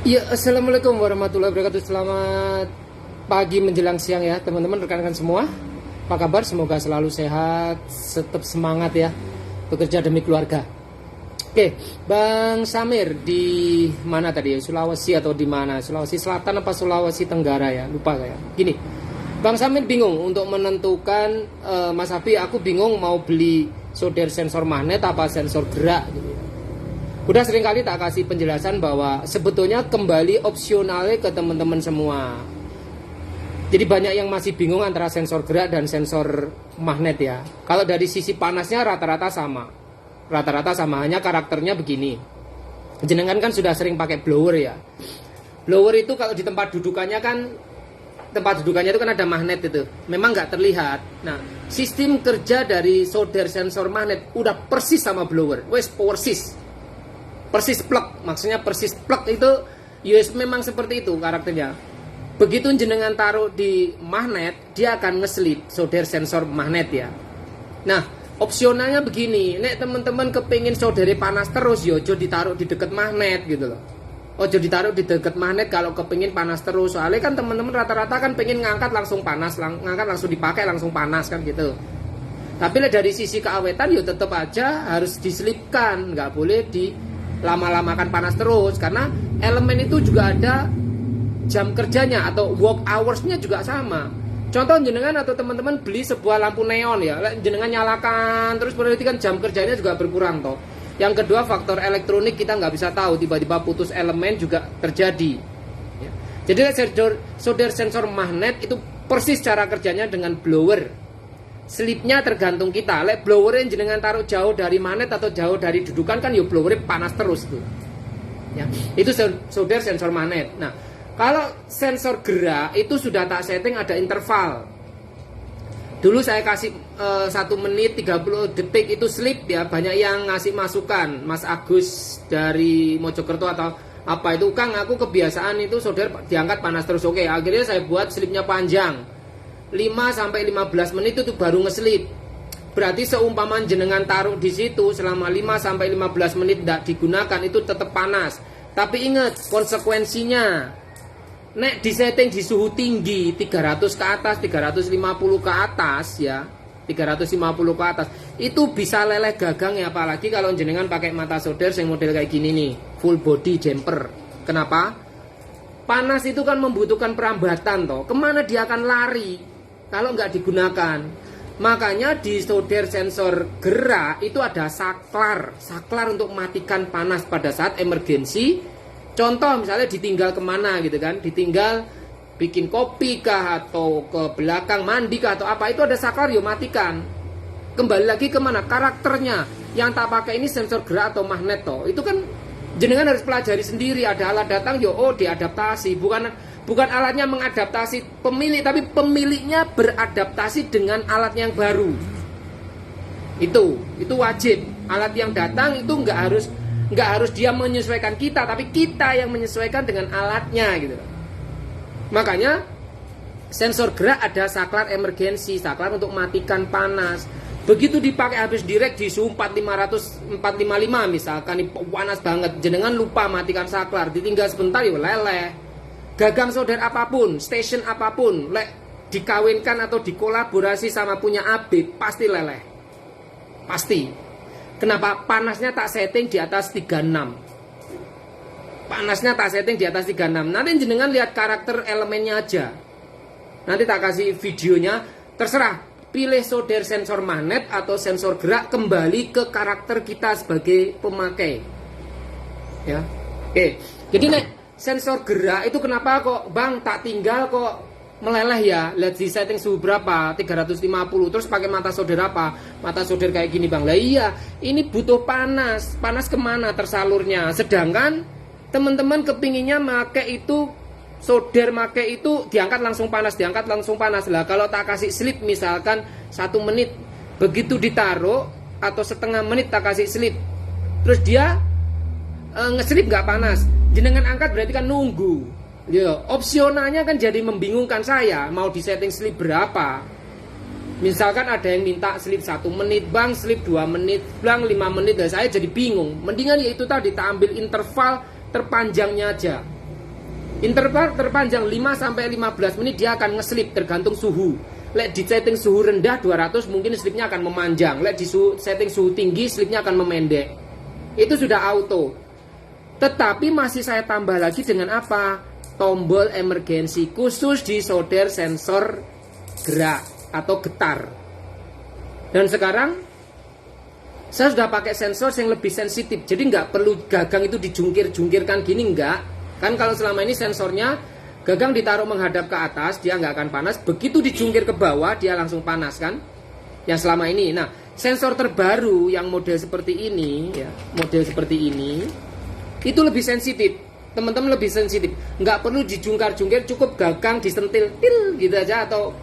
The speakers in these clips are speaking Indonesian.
Ya, assalamualaikum warahmatullahi wabarakatuh. Selamat pagi menjelang siang ya, teman-teman, rekan-rekan semua. Apa kabar? Semoga selalu sehat, tetap semangat ya, bekerja demi keluarga. Oke, Bang Samir di mana tadi ya? Sulawesi atau di mana? Sulawesi Selatan apa Sulawesi Tenggara ya? Lupa saya. Gini, Bang Samir bingung untuk menentukan, Mas Hafi, aku bingung mau beli solder sensor magnet apa sensor gerak gitu ya. Udah sering kali tak kasih penjelasan bahwa sebetulnya kembali opsionalnya ke teman-teman semua. Jadi banyak yang masih bingung antara sensor gerak dan sensor magnet ya. Kalau dari sisi panasnya rata-rata sama. Rata-rata sama, hanya karakternya begini. Jenengan kan sudah sering pakai blower ya. Blower itu kalau di tempat dudukannya itu kan ada magnet itu. Memang nggak terlihat. Nah, sistem kerja dari solder sensor magnet udah persis sama blower. Wes persis plug, maksudnya persis plug itu USB memang seperti itu karakternya. Begitu jenengan taruh di magnet, dia akan ngeselip solder sensor magnet ya. Nah, opsionalnya begini, nek teman-teman kepingin soldernya panas terus, ojo ditaruh di deket magnet gitu loh. Ojo ditaruh di deket magnet kalau kepingin panas terus. Soalnya kan teman-teman rata-rata kan pengen ngangkat langsung panas, ngangkat langsung dipakai langsung panas kan gitu. Tapi dari sisi keawetan ya tetap aja harus diselipkan, nggak boleh di lama-lamakan panas terus, karena elemen itu juga ada jam kerjanya atau work hoursnya juga sama. Contoh jenengan atau teman-teman beli sebuah lampu neon ya, jenengan nyalakan terus berarti kan jam kerjanya juga berkurang toh. Yang kedua, faktor elektronik kita nggak bisa tahu, tiba-tiba putus elemen juga terjadi ya. Jadi solder sensor magnet itu persis cara kerjanya dengan blower. Slipnya tergantung kita. Lek blowernya jenengan taruh jauh dari magnet atau jauh dari dudukan kan ya blowernya panas terus tuh. Ya, itu solder sensor magnet. Nah, kalau sensor gerak itu sudah tak setting ada interval. Dulu saya kasih 1 menit 30 detik itu slip ya. Banyak yang ngasih masukan. Mas Agus dari Mojokerto atau apa itu, Kang, aku kebiasaan itu solder diangkat panas terus. Oke, akhirnya saya buat slipnya panjang. 5-15 menit itu baru ngeslip. Berarti seumpama jenengan taruh di situ selama 5-15 menit tidak digunakan itu tetap panas. Tapi ingat konsekuensinya. Nek disetting di suhu tinggi 300 ke atas, 350 ke atas ya. 350 ke atas. Itu bisa leleh gagang ya, apalagi kalau jenengan pakai mata solder yang model kayak gini nih, full body jumper. Kenapa? Panas itu kan membutuhkan perambatan toh. Kemana dia akan lari kalau nggak digunakan? Makanya di solder sensor gerak itu ada saklar untuk matikan panas pada saat emergensi. Contoh misalnya ditinggal kemana gitu kan, ditinggal bikin kopi kah atau ke belakang mandi kah atau apa, itu ada saklar yo matikan. Kembali lagi kemana? Karakternya. Yang tak pakai ini sensor gerak atau magnet toh. Itu kan jenengan harus pelajari sendiri. Ada alat datang yo, diadaptasi. Bukan alatnya mengadaptasi pemilik, tapi pemiliknya beradaptasi dengan alat yang baru. Itu wajib. Alat yang datang itu nggak harus dia menyesuaikan kita, tapi kita yang menyesuaikan dengan alatnya gitu. Makanya sensor gerak ada saklar emergensi, saklar untuk matikan panas. Begitu dipakai habis direct di suhu 455 misalkan panas banget, jenengan lupa matikan saklar, ditinggal sebentar ya leleh. Gagang solder apapun, station apapun, lek dikawinkan atau dikolaborasi sama punya AB pasti leleh. Pasti. Kenapa? Panasnya tak setting di atas 36. Panasnya tak setting di atas 36. Nanti jenengan lihat karakter elemennya aja. Nanti tak kasih videonya, terserah. Pilih solder sensor magnet atau sensor gerak, kembali ke karakter kita sebagai pemakai. Ya. Oke. Jadi nek sensor gerak itu kenapa kok Bang tak tinggal kok meleleh ya? Lihat di setting suhu berapa? 350. Terus pakai mata solder apa? Mata solder kayak gini Bang. Lah iya, ini butuh panas. Panas kemana tersalurnya? Sedangkan teman-teman kepinginnya make itu solder, make itu diangkat langsung panas. Lah kalau tak kasih slip misalkan 1 menit, begitu ditaruh atau setengah menit tak kasih slip, terus dia ngeslip nggak panas, jenengan angkat berarti kan nunggu. Ya, opsionalnya kan jadi membingungkan saya. Mau disetting slip berapa? Misalkan ada yang minta slip 1 menit, Bang, slip 2 menit, Bang, 5 menit, dan saya jadi bingung. Mendingan ya itu tadi, tak ambil interval terpanjangnya aja. Interval terpanjang 5 sampai 15 menit dia akan ngeslip tergantung suhu. Lek di setting suhu rendah 200 mungkin slipnya akan memanjang. Lek di setting suhu tinggi slipnya akan memendek. Itu sudah auto. Tetapi masih saya tambah lagi dengan apa? Tombol emergency khusus di solder sensor gerak atau getar. Dan sekarang saya sudah pakai sensor yang lebih sensitif. Jadi nggak perlu gagang itu dijungkir-jungkirkan gini, enggak. Kan kalau selama ini sensornya gagang ditaruh menghadap ke atas, dia nggak akan panas. Begitu dijungkir ke bawah, dia langsung panas kan. Yang selama ini. Nah, sensor terbaru yang model seperti ini, ya, model seperti ini, itu lebih sensitif. Teman-teman lebih sensitif. Nggak perlu dijungkar-jungkir, cukup gagang disentil, til gitu aja atau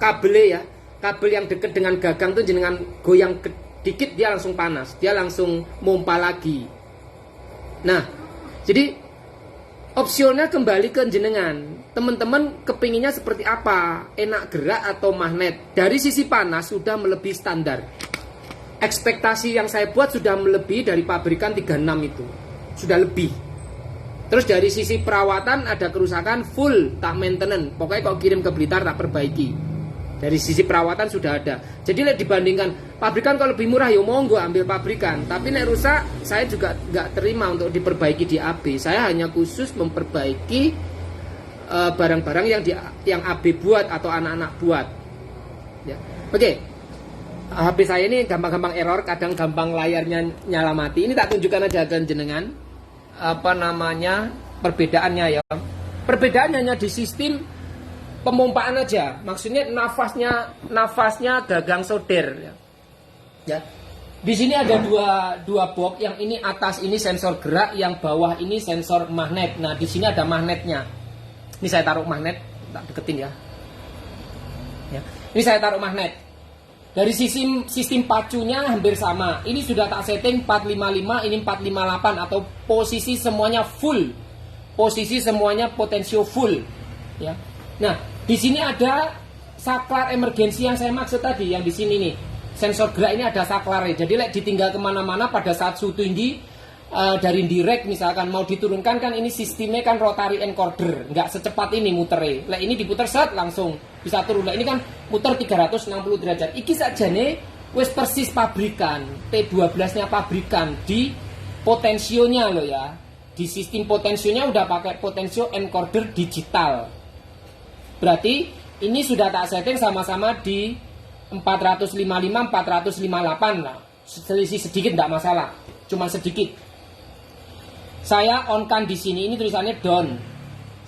kabel ya. Kabel yang dekat dengan gagang tuh jenengan goyang dikit dia langsung panas, dia langsung mompa lagi. Nah, jadi opsionnya kembali ke jenengan. Teman-teman kepinginnya seperti apa? Enak gerak atau magnet? Dari sisi panas sudah melebihi standar. Ekspektasi yang saya buat sudah melebihi dari pabrikan 36 itu. Sudah lebih. Terus dari sisi perawatan ada kerusakan full, tak maintenance. Pokoknya kalau kirim ke Blitar tak perbaiki. Dari sisi perawatan sudah ada. Jadi dibandingkan pabrikan kalau lebih murah ya monggo ambil pabrikan. Tapi nek rusak saya juga nggak terima untuk diperbaiki di AB. Saya hanya khusus memperbaiki barang-barang yang AB buat atau anak-anak buat. Ya. Oke. HP saya ini gampang-gampang error, kadang gampang layarnya nyala mati. Ini tak tunjukkan aja ke jenengan apa namanya perbedaannya ya. Perbedaannya hanya di sistem pemompaan aja, maksudnya nafasnya gagang solder ya. Ya. Di sini ada dua box, yang ini atas ini sensor gerak, yang bawah ini sensor magnet. Nah, di sini ada magnetnya. Ini saya taruh magnet, tak deketin ya. Ya. Ini saya taruh magnet. Dari sistem pacunya hampir sama. Ini sudah tak setting 455, ini 458 atau posisi semuanya full. Posisi semuanya potensio full, ya. Nah, di sini ada saklar emergensi yang saya maksud tadi, yang di sini nih. Sensor gerak ini ada saklarnya. Jadi ditinggal kemana-mana pada saat suhu tinggi dari direct misalkan mau diturunkan kan ini sistemnya kan rotary encoder, nggak secepat ini muternya. Ini diputer set langsung bisa turun. Ini kan muter 360 derajat. Iki saja nih wes persis pabrikan T12-nya pabrikan di potensionya loh ya. Di sistem potensionya udah pakai potensio encoder digital. Berarti ini sudah tak setting sama-sama di 455, 458 lah. Selisih sedikit tidak masalah, cuma sedikit. Saya on-kan di sini, ini tulisannya down.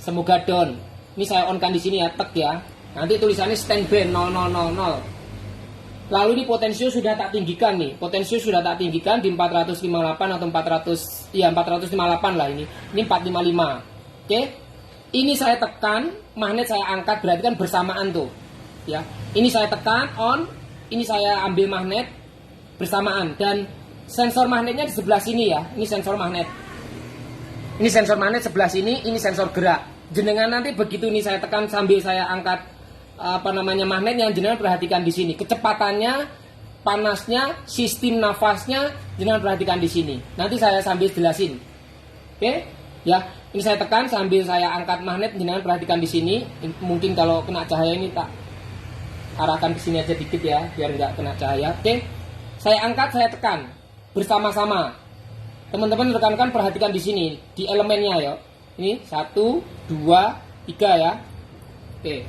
Semoga down. Ini saya on-kan di sini ya, tek ya. Nanti tulisannya standby 0000. Lalu ini potensio sudah tak tinggikan nih. Potensio sudah tak tinggikan di 458 atau 458 lah ini. Ini 455. Oke. Ini saya tekan, magnet saya angkat, berarti kan bersamaan tuh. Ya. Ini saya tekan on, ini saya ambil magnet bersamaan dan sensor magnetnya di sebelah sini ya. Ini sensor magnet. Ini sensor magnet sebelah sini, ini sensor gerak. Jenengan nanti begitu ini saya tekan sambil saya angkat magnet yang jenengan perhatikan di sini. Kecepatannya, panasnya, sistem nafasnya jenengan perhatikan di sini. Nanti saya sambil jelasin. Oke? Ya. Ini saya tekan sambil saya angkat magnet, jenengan perhatikan di sini. Mungkin kalau kena cahaya ini tak arahkan ke sini aja dikit ya, biar nggak kena cahaya. Oke, saya angkat, saya tekan bersama-sama. Teman-teman rekan-rekan perhatikan di sini di elemennya ya. Ini 1, 2, 3 ya. Oke,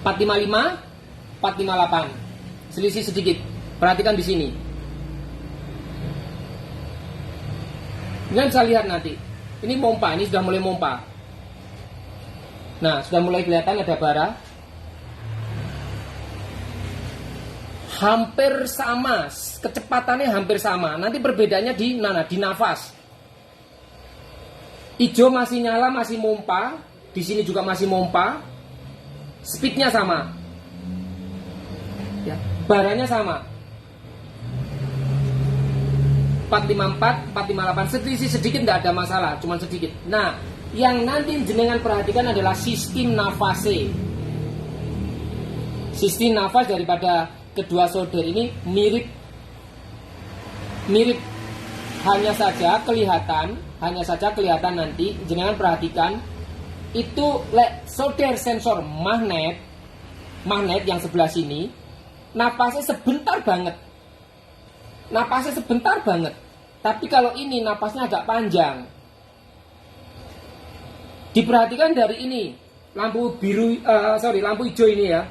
455, 458. Selisih sedikit. Perhatikan di sini. Jangan bisa lihat nanti. Ini pompa, ini sudah mulai pompa. Nah, sudah mulai kelihatan ada bara. Hampir sama, kecepatannya hampir sama. Nanti perbedaannya di nafas. Hijau masih nyala, masih mompa. Di sini juga masih mompa. Speednya sama. Ya, baranya sama. 454, 458, selisih sedikit tidak ada masalah, cuma sedikit. Nah, yang nanti jenengan perhatikan adalah sistem nafasnya. Sistem nafas daripada kedua solder ini mirip. Hanya saja kelihatan hanya saja kelihatan nanti, jangan perhatikan itu solder sensor magnet yang sebelah sini, napasnya sebentar banget. Tapi kalau ini napasnya agak panjang. Diperhatikan dari ini, lampu hijau ini ya.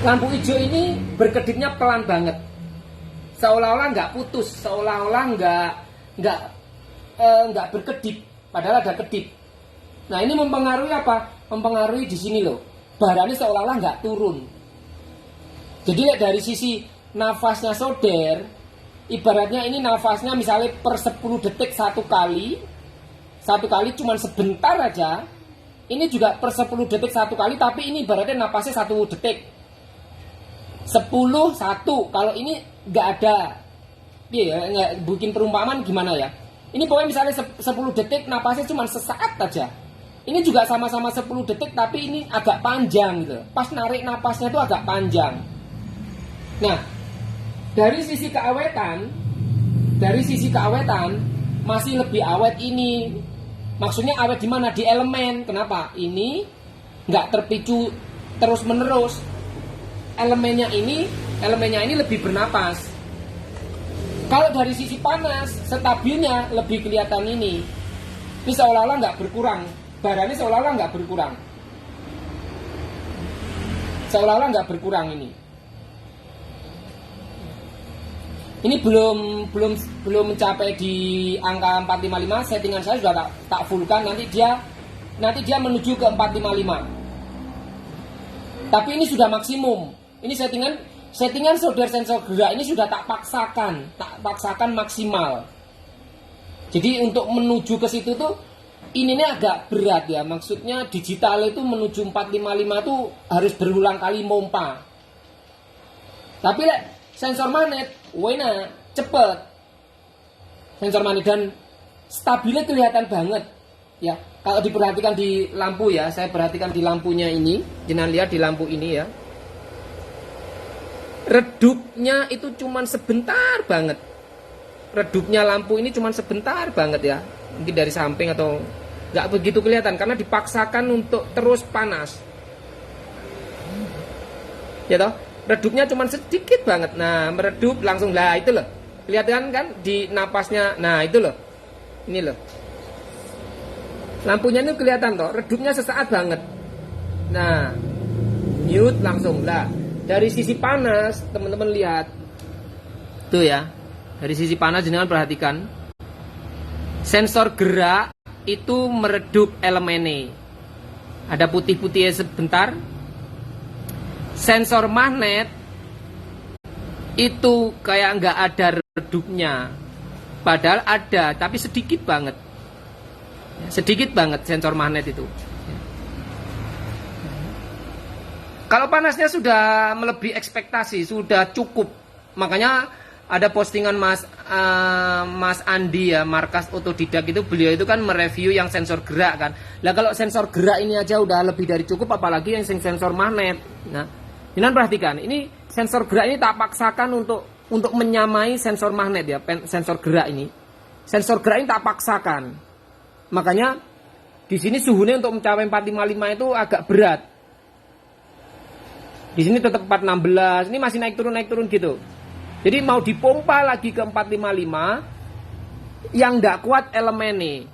Lampu hijau ini berkedipnya pelan banget. Seolah-olah nggak putus, seolah-olah nggak berkedip, padahal ada kedip. Nah, ini mempengaruhi apa? Mempengaruhi di sini loh. Barannya seolah-olah nggak turun. Jadi dari sisi nafasnya solder, ibaratnya ini nafasnya misalnya per 10 detik satu kali cuman sebentar aja. Ini juga per 10 detik satu kali, tapi ini ibaratnya nafasnya 1 detik. 10 1. Kalau ini nggak ada, iya, nggak bikin perumpamaan gimana ya? Ini pokoknya misalnya 10 detik napasnya cuma sesaat aja. Ini juga sama-sama 10 detik, tapi ini agak panjang gitu. Pas narik napasnya itu agak panjang. Nah, dari sisi keawetan masih lebih awet ini. Maksudnya awet di mana? Di elemen. Kenapa? Ini nggak terpicu terus menerus. Elemennya ini lebih bernapas. Kalau dari sisi panas, stabilnya lebih kelihatan ini. Ini seolah-olah nggak berkurang. Barannya seolah-olah nggak berkurang. Ini. Ini belum mencapai di angka 455. Settingan saya sudah tak fullkan. Nanti dia menuju ke 455. Tapi ini sudah maksimum. Ini settingan solder sensor gerak ini sudah tak paksakan maksimal. Jadi untuk menuju ke situ tuh ini agak berat ya. Maksudnya digital itu menuju 455 tuh harus berulang kali mompa. Tapi sensor magnet, wena cepet. Sensor magnet dan stabilnya kelihatan banget. Ya, kalau diperhatikan di lampu ya, saya perhatikan di lampunya ini, jangan lihat di lampu ini ya. Redupnya itu cuman sebentar banget. Redupnya lampu ini cuman sebentar banget ya. Mungkin dari samping atau nggak begitu kelihatan karena dipaksakan untuk terus panas. Ya toh, redupnya cuman sedikit banget. Nah, meredup langsung lah itu loh. Kelihatan kan di napasnya. Nah, itu loh. Ini loh. Lampunya ini kelihatan toh, redupnya sesaat banget. Nah, mute langsung lah. Dari sisi panas, teman-teman lihat. Tuh ya. Dari sisi panas jangan perhatikan. Sensor gerak itu meredup elemennya. Ada putih-putihnya sebentar. Sensor magnet itu kayak nggak ada redupnya. Padahal ada, tapi sedikit banget. Sedikit banget sensor magnet itu. Kalau panasnya sudah melebihi ekspektasi, sudah cukup. Makanya ada postingan Mas Andi ya, Markas Otodidak itu, beliau itu kan mereview yang sensor gerak kan. Lah kalau sensor gerak ini aja udah lebih dari cukup, apalagi yang sensor magnet. Nah, jangan perhatikan, ini sensor gerak ini tak paksakan untuk menyamai sensor magnet ya, sensor gerak ini. Sensor gerak ini tak paksakan. Makanya di sini suhunya untuk mencapai 455 itu agak berat. Di sini tetap 416, ini masih naik turun gitu. Jadi mau dipompa lagi ke 455, yang tidak kuat elemen nih.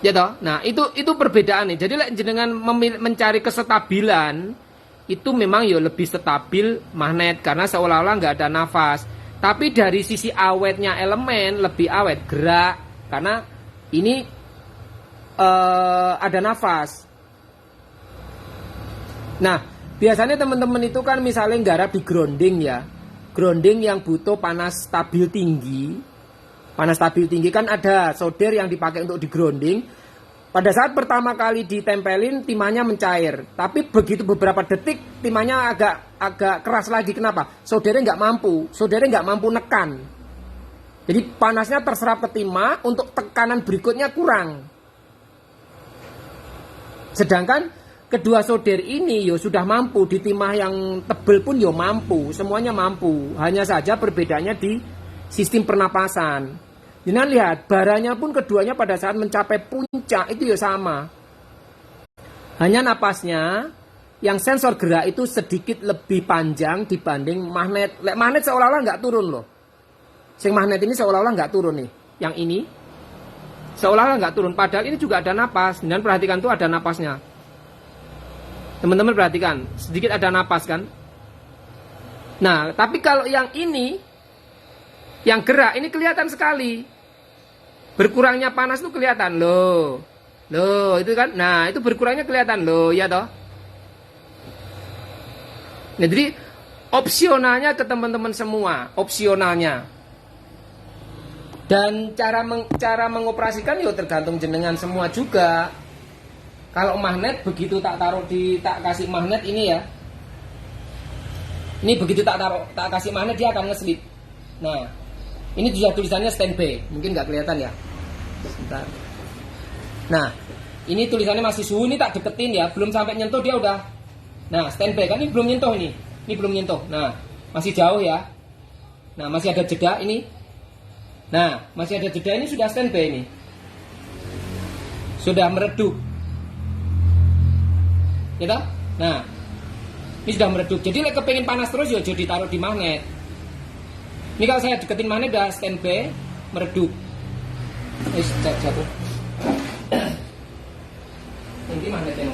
Ya toh? Nah, itu perbedaan nih. Jadi jenengan mencari kesestabilan, itu memang ya lebih stabil magnet karena seolah-olah nggak ada nafas. Tapi dari sisi awetnya elemen lebih awet gerak karena ini ada nafas. Nah, biasanya teman-teman itu kan misalnya nggarap di grounding ya. Grounding yang butuh panas stabil tinggi. Panas stabil tinggi kan ada solder yang dipakai untuk di grounding. Pada saat pertama kali ditempelin timahnya mencair. Tapi begitu beberapa detik timahnya agak keras lagi. Kenapa? Soldernya nggak mampu nekan. Jadi panasnya terserap ke timah, untuk tekanan berikutnya kurang. Sedangkan kedua solder ini yo sudah mampu, di timah yang tebel pun yo mampu, semuanya mampu. Hanya saja perbedaannya di sistem pernapasan. Jangan lihat, baranya pun keduanya pada saat mencapai puncak itu ya sama. Hanya napasnya, yang sensor gerak itu sedikit lebih panjang dibanding magnet. Magnet seolah-olah nggak turun loh. Sing magnet ini seolah-olah nggak turun nih. Yang ini seolah-olah nggak turun. Padahal ini juga ada napas. Dan perhatikan tuh ada napasnya. Teman-teman perhatikan, sedikit ada napas kan. Nah, tapi kalau yang ini, yang gerak ini kelihatan sekali. Berkurangnya panas itu kelihatan loh. Loh, itu kan. Nah, itu berkurangnya kelihatan loh, ya toh. Nah, jadi opsionalnya ke teman-teman semua, opsionalnya. Dan cara mengoperasikan ya tergantung jenengan semua juga. Kalau magnet begitu tak kasih magnet ini ya. Ini begitu tak kasih magnet dia akan ngeslip. Nah, ini juga tulisannya standby, mungkin nggak kelihatan ya. Sebentar. Nah, ini tulisannya masih suhu, ini tak deketin ya, belum sampai nyentuh dia udah. Nah, standby kan ini belum nyentuh ini belum nyentuh. Nah, masih jauh ya. Nah, masih ada jeda ini. Nah, masih ada jeda ini sudah standby ini. Sudah meredup. Ya toh? Nah, ini sudah meredup. Jadi kalau kepengen panas terus ya jadi taruh di magnet. Ini kalau saya deketin magnet udah standby, meredup. Jatuh. Ini magnetnya.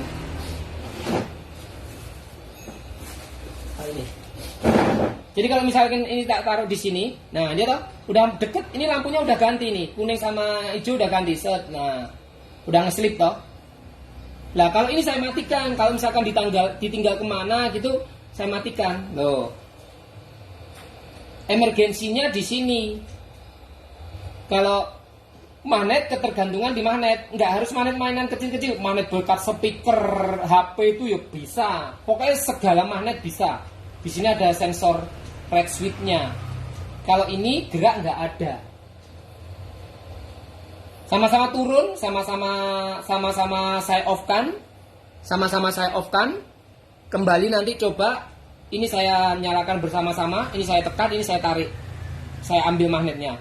Ini. Jadi kalau misalkan ini tak taruh di sini, nah dia toh udah deket, ini lampunya udah ganti nih, kuning sama hijau udah ganti set. Nah, udah ngeslip toh. Lah kalau ini saya matikan, kalau misalkan ditinggal kemana gitu, saya matikan. Loh. Emergensinya di sini. Kalau magnet ketergantungan di magnet, nggak harus magnet mainan kecil-kecil, magnet bekas speaker HP itu ya bisa. Pokoknya segala magnet bisa. Di sini ada sensor red switch-nya. Kalau ini gerak nggak ada. Sama-sama turun, sama-sama saya off-kan. Sama-sama saya off-kan. Kembali nanti coba, ini saya nyalakan bersama-sama, ini saya tekan, ini saya tarik. Saya ambil magnetnya.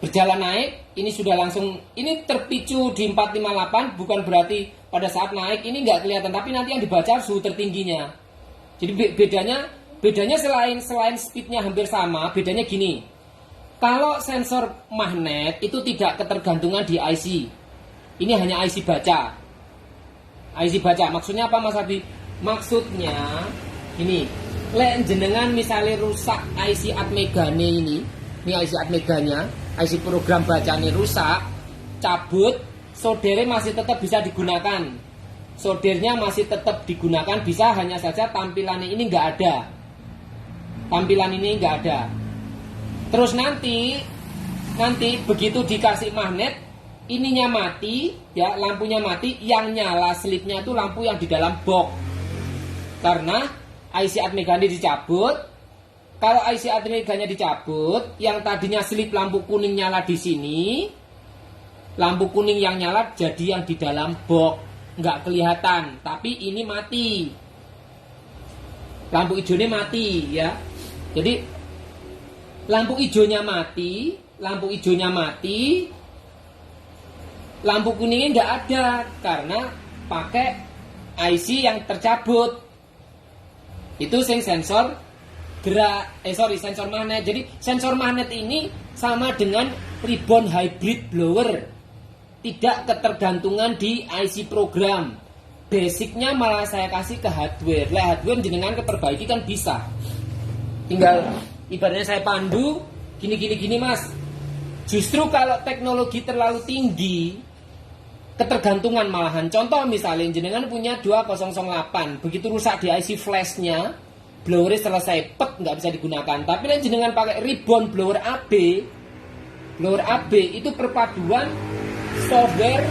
Berjalan naik, ini sudah langsung, ini terpicu di 458, bukan berarti pada saat naik ini nggak kelihatan, tapi nanti yang dibaca suhu tertingginya. Jadi bedanya selain speednya hampir sama, bedanya gini. Kalau sensor magnet itu tidak ketergantungan di IC. Ini hanya IC baca. IC baca, maksudnya apa Mas Ardi? Maksudnya ini, lek jenengan misalnya rusak IC Atmega ini IC Atmeganya, IC program bacanya rusak, cabut, soldernya masih tetap bisa digunakan. Soldernya masih tetap digunakan, bisa, hanya saja tampilan ini nggak ada. Tampilan ini nggak ada. Terus nanti begitu dikasih magnet, ininya mati, ya lampunya mati, yang nyala slipnya itu lampu yang di dalam box. Karena IC Atmega ini dicabut. Kalau IC Atmeganya dicabut, yang tadinya slip lampu kuning nyala di sini, lampu kuning yang nyala jadi yang di dalam box, nggak kelihatan, tapi ini mati. Lampu hijaunya mati ya. Jadi lampu hijaunya mati, lampu kuningnya nggak ada karena pakai IC yang tercabut. Itu sensor gerak, sensor magnet. Jadi sensor magnet ini sama dengan ribbon hybrid blower, tidak ketergantungan di IC program. Basicnya malah saya kasih ke hardware. Hardware jenengan keperbaiki kan bisa. Tinggal ibaratnya saya pandu gini Mas. Justru kalau teknologi terlalu tinggi, ketergantungan malahan. Contoh misalnya jenengan punya 2008, begitu rusak di IC flashnya, blowernya selesai, nggak bisa digunakan. Tapi jenengan pakai ribbon blower AB itu perpaduan software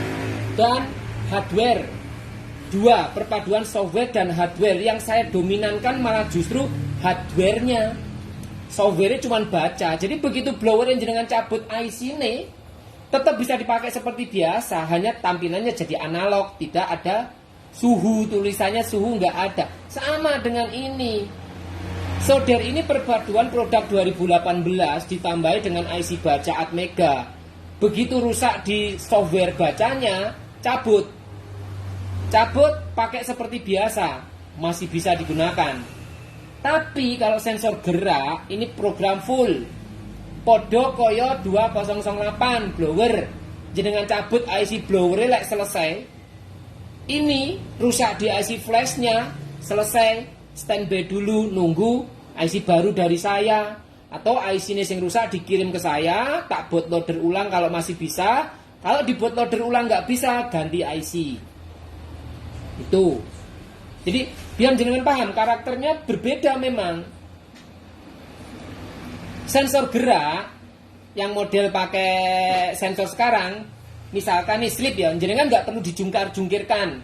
dan hardware. Perpaduan software dan hardware. Yang saya dominankan malah justru hardware-nya. Software-nya cuma baca. Jadi begitu blower yang jenengan cabut IC ini, tetap bisa dipakai seperti biasa, hanya tampilannya jadi analog, tidak ada suhu, tulisannya suhu nggak ada. Sama dengan ini. Solder ini perpaduan produk 2018 ditambahi dengan IC baca Atmega. Begitu rusak di software bacanya, cabut pakai seperti biasa, masih bisa digunakan. Tapi kalau sensor gerak ini program full, podo koyo 2008 blower, jenengan cabut IC blower lek selesai. Ini rusak di IC flashnya, selesai, standby dulu nunggu IC baru dari saya, atau IC ini yang rusak dikirim ke saya, tak bootloader ulang kalau masih bisa. Kalau di bootloader ulang nggak bisa, ganti IC. Itu. Jadi biar jenengan paham, karakternya berbeda memang. Sensor gerak yang model pakai sensor sekarang, misalkan nih slip ya, jenengan nggak perlu dijungkar-jungkirkan.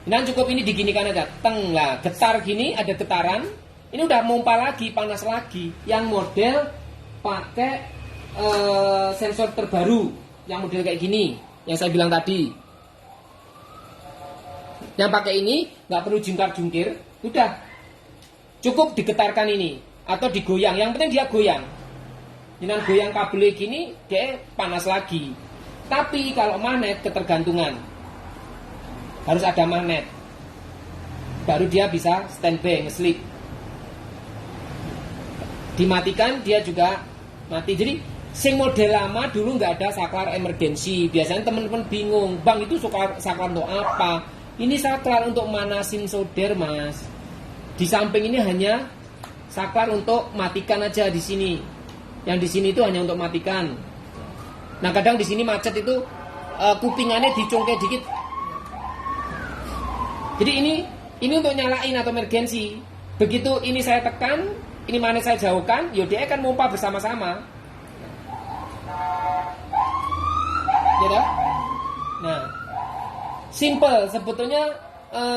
Nah cukup ini diginikan aja, teng lah, getar gini, ada getaran. Ini udah mompa lagi, panas lagi. Yang model pakai sensor terbaru, yang model kayak gini, yang saya bilang tadi. Yang pakai ini nggak perlu jungkar-jungkir, udah cukup digetarkan ini atau digoyang. Yang penting dia goyang. Jangan goyang kabel gini, dia panas lagi. Tapi kalau magnet ketergantungan, harus ada magnet, baru dia bisa standby nge-sleep. Dimatikan dia juga mati. Jadi sing model lama dulu nggak ada saklar emergency. Biasanya teman-teman bingung, bang itu saklar untuk apa? Ini saklar untuk manasin solder, mas. Di samping ini hanya saklar untuk matikan aja di sini. Yang di sini itu hanya untuk matikan. Nah kadang di sini macet itu kupingannya dicongkel dikit. Jadi ini untuk nyalain atau emergency. Begitu ini saya tekan, ini mana saya jauhkan, dia akan mompa bersama-sama. Ya dah? Nah, simple sebetulnya.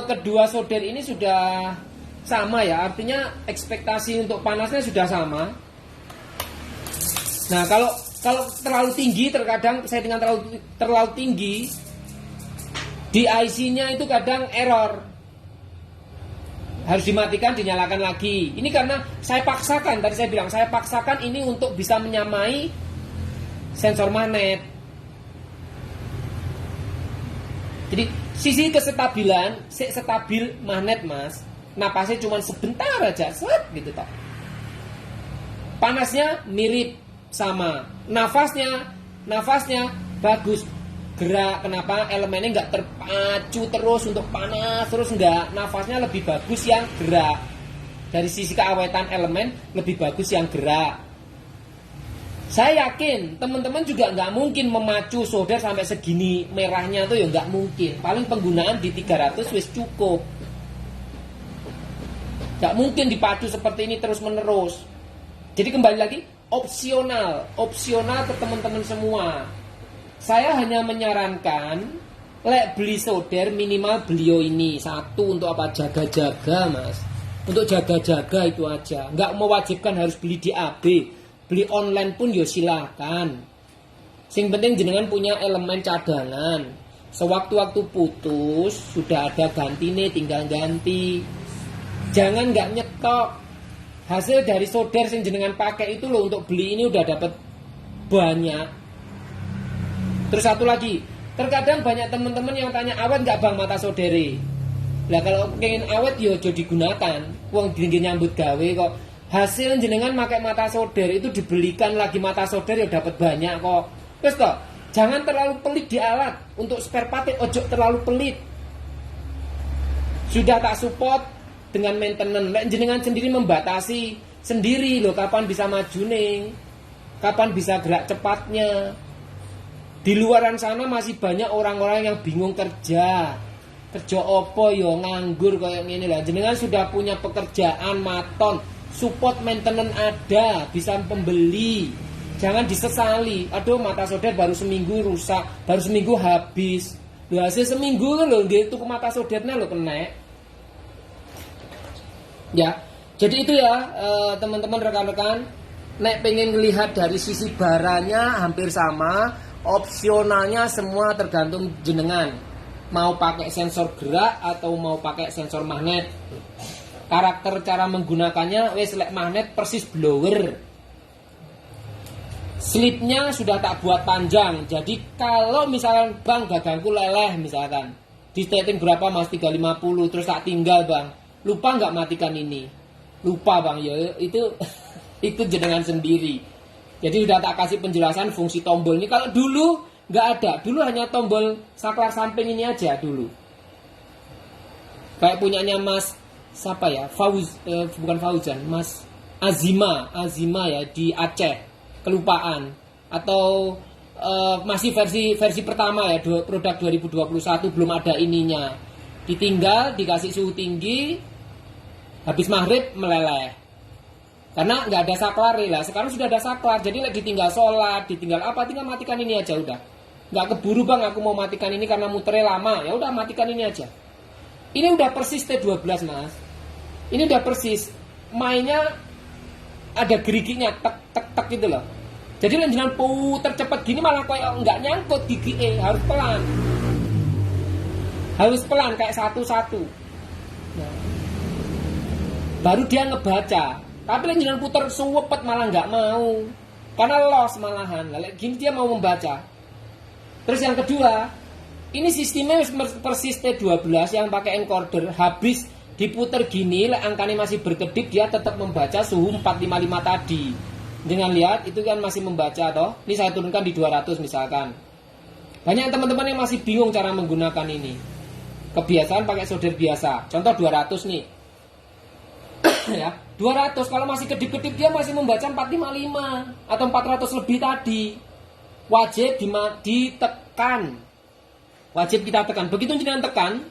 Kedua solder ini sudah sama ya, artinya ekspektasi untuk panasnya sudah sama. Nah kalau terlalu tinggi, terkadang saya dengan terlalu tinggi di IC-nya itu kadang error, harus dimatikan, dinyalakan lagi. Ini karena saya paksakan, tadi saya bilang saya paksakan ini untuk bisa menyamai sensor magnet. Jadi sisi kesestabilan, stabil magnet mas, napasnya cuma sebentar aja, set gitu toh. Panasnya mirip sama, nafasnya bagus, gerak. Kenapa? Elemennya nggak terpacu terus untuk panas terus, nggak. Nafasnya lebih bagus yang gerak. Dari sisi keawetan elemen lebih bagus yang gerak. Saya yakin teman-teman juga nggak mungkin memacu solder sampai segini merahnya tuh ya, nggak mungkin. Paling penggunaan di 300 wis cukup. Nggak mungkin dipacu seperti ini terus menerus. Jadi kembali lagi opsional ke teman-teman semua. Saya hanya menyarankan lek beli solder minimal beliau ini satu untuk apa, jaga-jaga mas. Untuk jaga-jaga itu aja. Nggak mewajibkan harus beli di AB. Beli online pun ya silakan. Sing penting jenengan punya elemen cadangan. Sewaktu-waktu putus sudah ada gantine, tinggal ganti. Jangan nggak nyetok. Hasil dari solder sing jenengan pakai itu loh, untuk beli ini udah dapat banyak. Terus satu lagi, terkadang banyak teman-teman yang tanya, awet nggak bang mata soldere? Lah kalau pengen awet ya jadi digunakan. Wong dingin nyambut gawe kok. Hasil jenengan pakai mata solder itu dibelikan lagi mata solder ya dapat banyak kok. Terus toh, jangan terlalu pelit di alat. Untuk spare part ojo terlalu pelit. Sudah tak support dengan maintenance. Lek jenengan sendiri membatasi sendiri loh kapan bisa maju nih, kapan bisa gerak cepatnya. Di luaran sana masih banyak orang-orang yang bingung kerja opo yo nganggur kayak gini lah. Jenengan sudah punya pekerjaan maton, support maintenance ada, bisa pembeli. Jangan disesali, aduh mata solder baru seminggu rusak, baru seminggu habis. Loh, hasil seminggu loh gitu ke mata soldernya lo kena. Ya, jadi itu ya teman-teman rekan-rekan. Nek pengen lihat dari sisi baranya hampir sama, opsionalnya semua tergantung jenengan. Mau pakai sensor gerak atau mau pakai sensor magnet. Karakter cara menggunakannya wes lek magnet persis blower. Slipnya sudah tak buat panjang. Jadi kalau misalkan bang gagangku leleh misalkan di setting berapa mas 350 terus tak tinggal bang, lupa nggak matikan ini, lupa bang ya itu itu jenengan sendiri. Jadi sudah tak kasih penjelasan fungsi tombol ini. Kalau dulu nggak ada, dulu hanya tombol saklar samping ini aja dulu. Kayak punyanya Mas siapa ya? Bukan Fauzan, Mas Azima ya di Aceh, kelupaan. Atau masih versi pertama ya, produk 2021 belum ada ininya. Ditinggal, dikasih suhu tinggi, habis maghrib meleleh. Karena nggak ada saklar lah. Sekarang sudah ada saklar, jadi ditinggal sholat, ditinggal apa, tinggal matikan ini aja udah. Nggak keburu bang, aku mau matikan ini karena muternya lama. Ya udah matikan ini aja. Ini udah persis T12 mas. Ini udah persis. Mainnya ada geriginya, tek gitu loh. Jadi lanjutan puter cepet gini malah kayak nggak nyangkut gigi harus pelan. Harus pelan kayak satu-satu. Nah, baru dia ngebaca. Tapi lanjutan puter suwepet malah nggak mau. Karena loss malahan. Lalu gini dia mau membaca. Terus yang kedua, ini sistemnya persis T12 yang pakai encoder. Habis diputer gini, angkanya masih berkedip, dia tetap membaca suhu 455 tadi. Dengan lihat, itu kan masih membaca toh. Ini saya turunkan di 200 misalkan. Banyak teman-teman yang masih bingung cara menggunakan ini. Kebiasaan pakai solder biasa. Contoh 200 nih. Ya, 200 kalau masih kedip-kedip dia masih membaca 455 atau 400 lebih tadi. Wajib ditekan. Wajib kita tekan. Begitu jenengan tekan,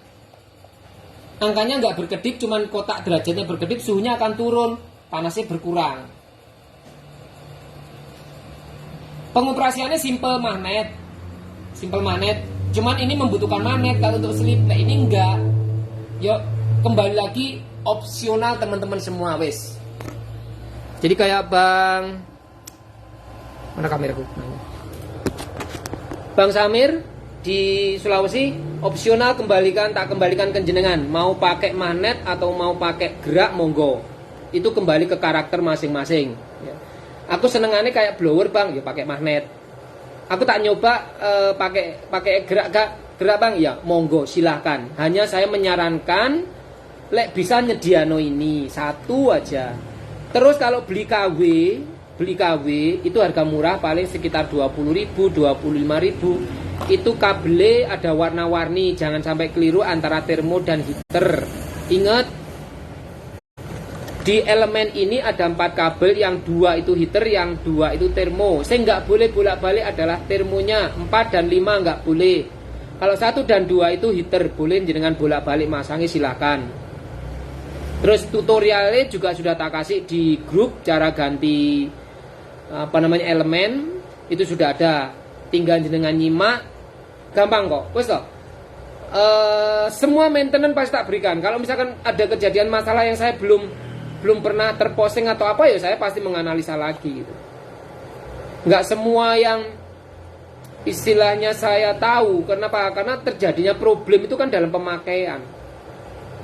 angkanya nggak berkedip, cuman kotak derajatnya berkedip, suhunya akan turun, panasnya berkurang. Pengoperasiannya simple magnet, cuman ini membutuhkan magnet kalau untuk slip. Nah ini enggak. Yuk kembali lagi opsional teman-teman semua wes. Jadi kayak bang, mana kameraku? Bang Samir di Sulawesi opsional tak kembalikan ke jenengan. Mau pakai magnet atau mau pakai gerak monggo. Itu kembali ke karakter masing-masing. Ya. Aku senengannya kayak blower bang, ya pakai magnet. Aku tak nyoba pakai gerak bang, ya monggo silahkan. Hanya saya menyarankan lek bisa nyediano ini satu aja. Terus kalau beli KW itu harga murah paling sekitar 20.000, 25.000. Itu kabelnya ada warna-warni, jangan sampai keliru antara termo dan heater. Ingat, di elemen ini ada 4 kabel, yang 2 itu heater, yang 2 itu termo. Saya nggak boleh bolak-balik adalah termonya, 4 dan 5 nggak boleh. Kalau 1 dan 2 itu heater, boleh dengan bolak-balik masangnya silakan. Terus tutorialnya juga sudah tak kasih di grup cara ganti elemen, itu sudah ada. Tinggal jenengan nyimak, gampang kok. Wes toh. Semua maintenance pasti tak berikan. Kalau misalkan ada kejadian masalah yang saya belum pernah terposting atau apa, ya saya pasti menganalisa lagi gitu. Nggak semua yang istilahnya saya tahu. Kenapa? Karena terjadinya problem itu kan dalam pemakaian.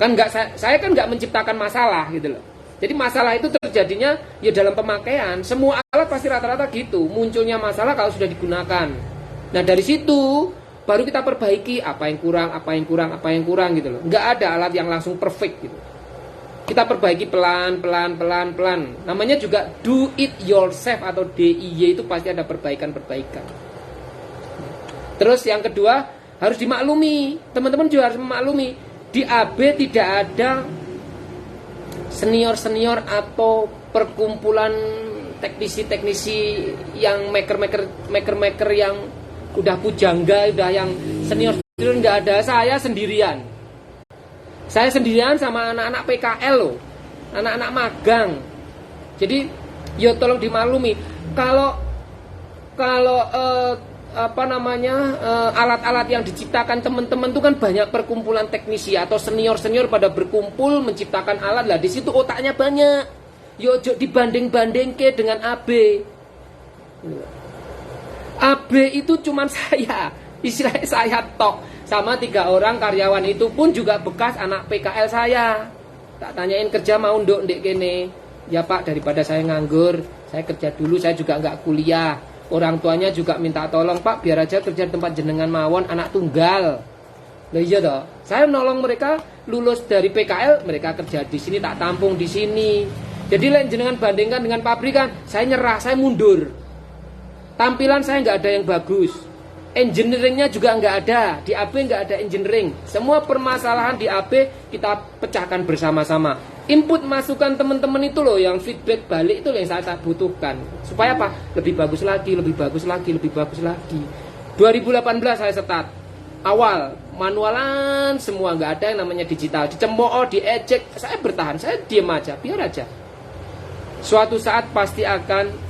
Kan saya kan nggak menciptakan masalah gitu loh. Jadi masalah itu terjadinya ya dalam pemakaian. Semua alat pasti rata-rata gitu. Munculnya masalah kalau sudah digunakan. Nah dari situ baru kita perbaiki apa yang kurang gitu loh. Nggak ada alat yang langsung perfect gitu. Kita perbaiki pelan. Namanya juga do it yourself atau DIY, itu pasti ada perbaikan. Terus yang kedua harus dimaklumi. Teman-teman juga harus memaklumi. Di AB tidak ada senior atau perkumpulan teknisi yang maker yang udah pujangga, udah yang senior nggak ada. Saya sendirian sama anak-anak PKL loh, anak-anak magang. Jadi ya tolong dimaklumi kalau alat-alat yang diciptakan teman-teman itu kan banyak perkumpulan teknisi atau senior pada berkumpul menciptakan alat lah. Di situ otaknya banyak. Yo dibanding ke dengan AB. AB itu cuman saya, istilahnya saya tok sama 3 orang karyawan, itu pun juga bekas anak PKL saya. Tak tanyain kerja mau nduk ndek kene. Ya Pak, daripada saya nganggur, saya kerja dulu, saya juga nggak kuliah. Orang tuanya juga minta tolong, Pak, biar aja kerja di tempat jenengan mawon, anak tunggal. Loh iya toh, saya menolong mereka lulus dari PKL, mereka kerja di sini, tak tampung di sini. Jadi lain jenengan bandingkan dengan pabrikan, saya nyerah, saya mundur. Tampilan saya nggak ada yang bagus. Engineeringnya juga nggak ada, di AB nggak ada engineering. Semua permasalahan di AB kita pecahkan bersama-sama. Input masukan teman-teman itu loh, yang feedback balik itu loh yang saya butuhkan. Supaya apa? Lebih bagus lagi, lebih bagus lagi, lebih bagus lagi. 2018 saya start. Awal, manualan semua, nggak ada yang namanya digital. Dicemooh, diejek, saya bertahan, saya diem aja, biar aja. Suatu saat pasti akan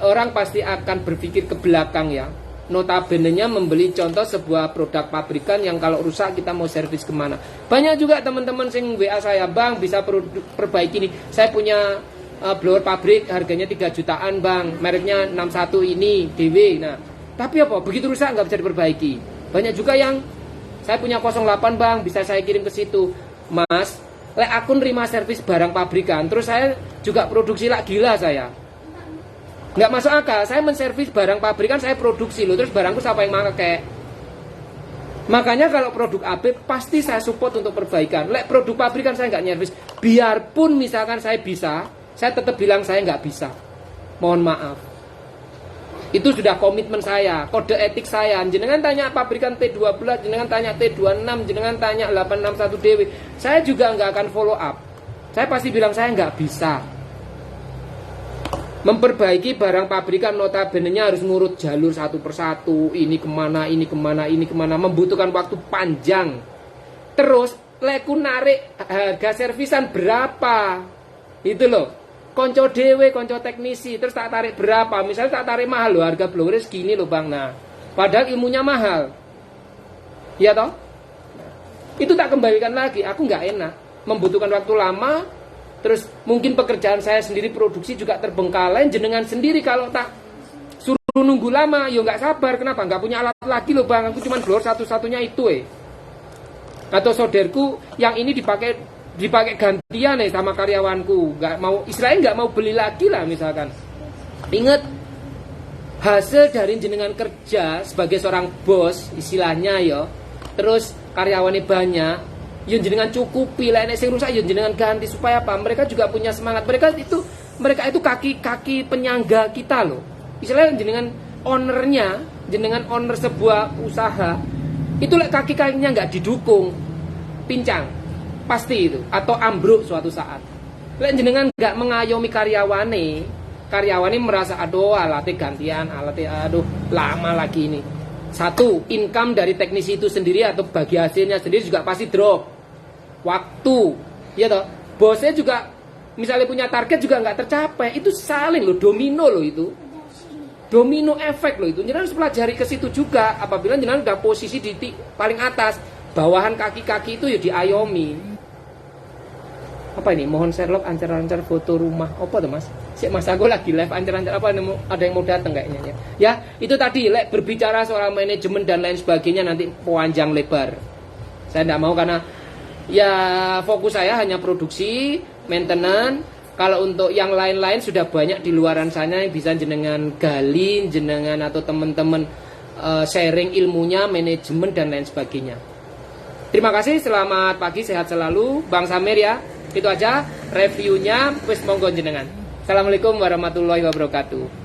orang pasti akan berpikir ke belakang ya. Notabene-nya membeli contoh sebuah produk pabrikan yang kalau rusak kita mau servis kemana. Banyak juga teman-teman sing WA saya, Bang bisa perbaiki nih. Saya punya blower pabrik harganya 3 jutaan Bang, mereknya 61 ini DW. Nah, tapi apa? Begitu rusak nggak bisa diperbaiki. Banyak juga yang saya punya 08 Bang, bisa saya kirim ke situ. Mas, lek aku nerima servis barang pabrikan, terus saya juga produksi lah, gila saya. Nggak masuk akal, saya menservis barang pabrikan, saya produksi loh, terus barangku siapa yang pakai? Makanya kalau produk AB pasti saya support untuk perbaikan. Lek produk pabrikan saya nggak nyervis, biarpun misalkan saya bisa, saya tetap bilang saya nggak bisa. Mohon maaf. Itu sudah komitmen saya, kode etik saya. Jenengan tanya pabrikan T12, jenengan tanya T26, jenengan tanya 861 DW, saya juga nggak akan follow up. Saya pasti bilang saya nggak bisa. Memperbaiki barang pabrikan notabene-nya harus ngurut jalur satu persatu, ini kemana, ini kemana, ini kemana, membutuhkan waktu panjang. Terus leku narik harga servisan berapa, itu loh, konco dewe, konco teknisi, terus tak tarik berapa, misalnya tak tarik mahal loh, harga blower segini loh Bang, nah padahal ilmunya mahal, ya toh, itu tak kembalikan lagi, aku nggak enak, membutuhkan waktu lama. Terus mungkin pekerjaan saya sendiri produksi juga terbengkalai. Jenengan sendiri kalau tak suruh nunggu lama, yo nggak sabar. Kenapa? Nggak punya alat lagi loh Bang. Aku cuma blower satu-satunya itu Atau saudarku yang ini dipakai gantian sama karyawanku. Nggak mau, istilahnya nggak mau beli lagi lah misalkan. Ingat, hasil dari jenengan kerja sebagai seorang bos, istilahnya yo. Terus karyawannya banyak. Yang jenengan cukupi lah, sing rusak yang jenengan ganti supaya apa? Mereka juga punya semangat. Mereka itu kaki-kaki penyangga kita loh. Istilahnya jenengan ownernya, jenengan owner sebuah usaha, itu kaki-kakinya nggak didukung, pincang, pasti itu, atau ambruk suatu saat. Jenengan nggak mengayomi karyawane merasa aduh alatnya gantian, alatnya aduh lama lagi ini. Satu, income dari teknisi itu sendiri atau bagi hasilnya sendiri juga pasti drop. Waktu, ya toh, bosnya juga misalnya punya target juga nggak tercapai, itu saling loh, domino loh itu, domino efek loh itu. Jangan harus pelajari ke situ juga. Apabila jangan udah posisi di paling atas, bawahan kaki-kaki itu ya diayomi. Apa ini? Mohon Sherlock ancar-ancar foto rumah. Apa tuh Mas? Mas aku lagi live ancar-ancar apa? Ada yang mau datang kayaknya ya. Ya itu tadi, berbicara soal manajemen dan lain sebagainya nanti panjang lebar. Saya tidak mau karena ya fokus saya hanya produksi, maintenance. Kalau untuk yang lain-lain sudah banyak di luaran sana yang bisa jenengan gali, jenengan atau teman-teman sharing ilmunya, manajemen dan lain sebagainya. Terima kasih, selamat pagi, sehat selalu Bang Samir ya. Itu aja reviewnya, wis monggo jenengan. Assalamualaikum warahmatullahi wabarakatuh.